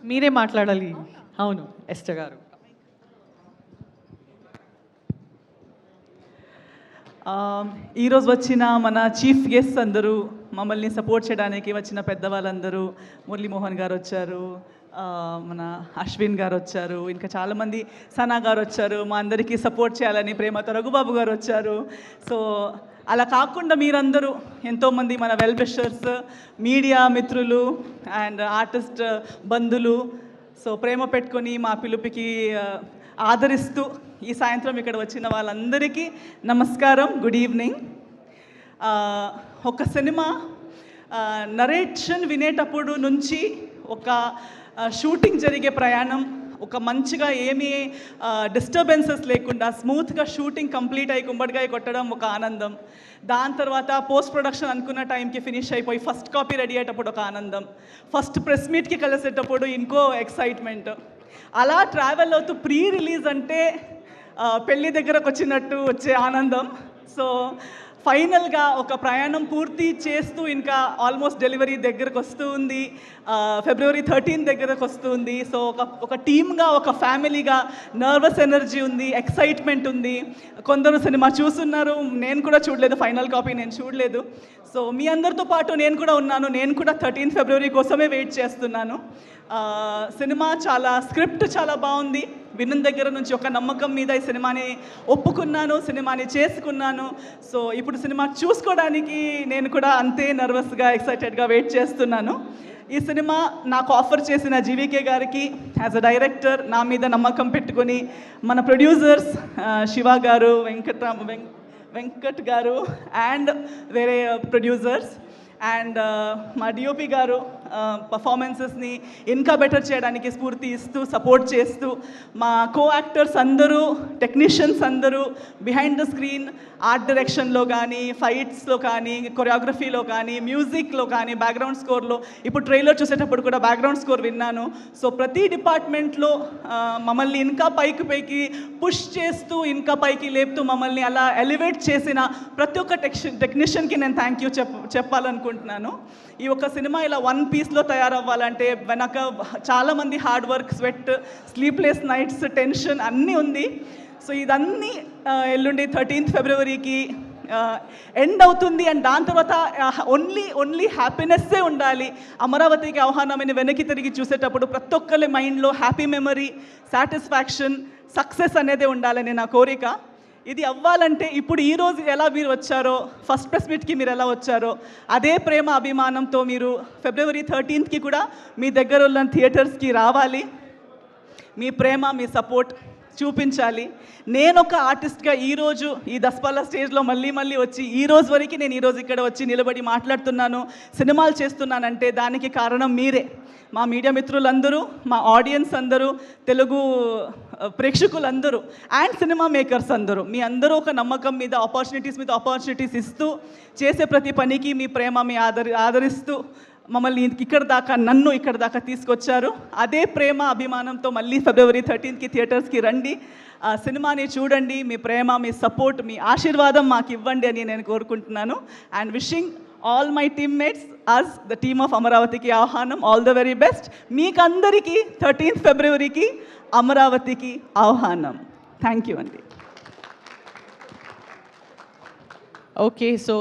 మీరే మాట్లాడాలి. అవును, ఎస్టర్ గారు. ఈరోజు వచ్చిన మన చీఫ్ గెస్ట్ అందరూ, మమ్మల్ని సపోర్ట్ చేయడానికి వచ్చిన పెద్దవాళ్ళందరూ, మురళీమోహన్ గారు వచ్చారు, మన అశ్విన్ గారు వచ్చారు, ఇంకా చాలామంది, సనా గారు వచ్చారు, మా అందరికీ సపోర్ట్ చేయాలని ప్రేమతో రఘుబాబు గారు వచ్చారు. సో అలా కాకుండా మీరందరూ ఎంతోమంది మన వెల్ విషర్స్, మీడియా మిత్రులు అండ్ ఆర్టిస్ట్ బంధువులు, సో ప్రేమ పెట్టుకొని మా పిలుపుకి ఆదరిస్తూ ఈ సాయంత్రం ఇక్కడ వచ్చిన వాళ్ళందరికీ నమస్కారం, గుడ్ ఈవినింగ్. ఒక సినిమా నరేషన్ వినేటప్పుడు నుంచి ఒక షూటింగ్ జరిగే ప్రయాణం, ఒక మంచిగా ఏమీ డిస్టర్బెన్సెస్ లేకుండా స్మూత్గా షూటింగ్ కంప్లీట్ అయ్యి కుంబడికాయ కొట్టడం ఒక ఆనందం. దాని తర్వాత పోస్ట్ ప్రొడక్షన్ అనుకున్న టైంకి ఫినిష్ అయిపోయి ఫస్ట్ కాపీ రెడీ అయ్యేటప్పుడు ఒక ఆనందం, ఫస్ట్ ప్రెస్ మీట్కి కలిసేటప్పుడు ఇంకో ఎక్సైట్మెంట్. అలా ట్రావెల్ అవుతూ ప్రీ రిలీజ్ అంటే పెళ్ళి దగ్గరకు వచ్చినట్టు వచ్చే ఆనందం. సో ఫైనల్గా ఒక ప్రయాణం పూర్తి చేస్తూ ఇంకా ఆల్మోస్ట్ డెలివరీ దగ్గరకు వస్తూ ఉంది, February 13 దగ్గరకు వస్తుంది. సో ఒక టీమ్గా, ఒక ఫ్యామిలీగా నర్వస్ ఎనర్జీ ఉంది, ఎక్సైట్మెంట్ ఉంది. కొందరు సినిమా చూస్తున్నారు, నేను కూడా చూడలేదు, ఫైనల్ కాపీ నేను చూడలేదు. సో మీ అందరితో పాటు నేను కూడా ఉన్నాను, నేను కూడా 13 February కోసమే వెయిట్ చేస్తున్నాను. సినిమా స్క్రిప్ట్ చాలా బాగుంది. విన్న దగ్గర నుంచి ఒక నమ్మకం మీద ఈ సినిమాని ఒప్పుకున్నాను, సినిమాని చేసుకున్నాను. సో ఇప్పుడు సినిమా చూసుకోవడానికి నేను కూడా అంతే నర్వస్గా, ఎక్సైటెడ్గా వెయిట్ చేస్తున్నాను. ఈ సినిమా నాకు ఆఫర్ చేసిన జీవీకే గారికి యాజ్ అ డైరెక్టర్ నా మీద నమ్మకం పెట్టుకొని, మన ప్రొడ్యూసర్స్ శివ గారు, వెంకట్ గారు అండ్ వేరే ప్రొడ్యూసర్స్ అండ్ మా డిఓపి గారు పర్ఫార్మెన్సెస్ని ఇంకా బెటర్ చేయడానికి స్ఫూర్తి ఇస్తూ, సపోర్ట్ చేస్తూ, మా కో యాక్టర్స్ అందరూ, టెక్నీషియన్స్ అందరూ బిహైండ్ ద స్క్రీన్ ఆర్ట్ డైరెక్షన్లో కానీ, ఫైట్స్లో కానీ, కొరియోగ్రఫీలో కానీ, మ్యూజిక్లో కానీ, బ్యాక్గ్రౌండ్ స్కోర్లో, ఇప్పుడు ట్రైలర్ చూసేటప్పుడు కూడా బ్యాక్గ్రౌండ్ స్కోర్ విన్నాను. సో ప్రతి డిపార్ట్మెంట్లో మమ్మల్ని ఇంకా పైకి పుష్ చేస్తూ, ఇంకా పైకి లేపుతూ, మమ్మల్ని అలా ఎలివేట్ చేసిన ప్రతి ఒక్క టెక్నీషియన్కి నేను థ్యాంక్ యూ చెప్పాలనుకుంటున్నాను. ఈ ఒక్క సినిమా ఇలా వన్ పీస్లో తయారవ్వాలంటే వెనక చాలామంది hard work, sweat, sleepless nights, tension అన్నీ ఉంది. సో ఇదన్నీ ఎల్లుండి 13 Februaryకి ఎండ్ అవుతుంది. అండ్ దాని తర్వాత ఓన్లీ హ్యాపీనెస్సే ఉండాలి. అమరావతికి ఆహ్వానమని వెనక్కి తిరిగి చూసేటప్పుడు ప్రతి ఒక్కరి మైండ్లో హ్యాపీ మెమరీ, సాటిస్ఫాక్షన్, సక్సెస్ అనేది ఉండాలని నా కోరిక. ఇది అవ్వాలంటే ఇప్పుడు ఈరోజు ఎలా మీరు వచ్చారో, ఫస్ట్ ప్రెస్ మీట్కి మీరు ఎలా వచ్చారో, అదే ప్రేమ అభిమానంతో మీరు February 13కి కూడా మీ దగ్గర ఉన్న థియేటర్స్కి రావాలి. మీ ప్రేమ, మీ సపోర్ట్ చూపించాలి. నేను ఒక ఆర్టిస్ట్గా ఈరోజు ఈ దస్పాల స్టేజ్లో మళ్ళీ వచ్చి ఈరోజు వరకు నేను ఈరోజు ఇక్కడ వచ్చి నిలబడి మాట్లాడుతున్నాను, సినిమాలు చేస్తున్నానంటే దానికి కారణం మీరే, మా మీడియా మిత్రులందరూ, మా ఆడియన్స్ అందరూ, తెలుగు ప్రేక్షకులందరూ అండ్ సినిమా మేకర్స్ అందరూ. మీ అందరూ ఒక నమ్మకం మీద ఆపర్చునిటీస్ ఇస్తూ, చేసే ప్రతి పనికి మీ ప్రేమ, మీ ఆదరిస్తూ మమ్మల్ని నన్ను ఇక్కడ దాకా తీసుకొచ్చారు. అదే ప్రేమ అభిమానంతో మళ్ళీ February 13కి థియేటర్స్కి రండి, సినిమాని చూడండి. మీ ప్రేమ, మీ సపోర్ట్, మీ ఆశీర్వాదం మాకు ఇవ్వండి అని నేను కోరుకుంటున్నాను. And wishing all my teammates as the team of అమరావతికి ఆహ్వానం, ఆల్ ద వెరీ బెస్ట్. మీకందరికీ 13 Februaryకి అమరావతికి ఆహ్వానం. థ్యాంక్ యూ అండి. Okay, so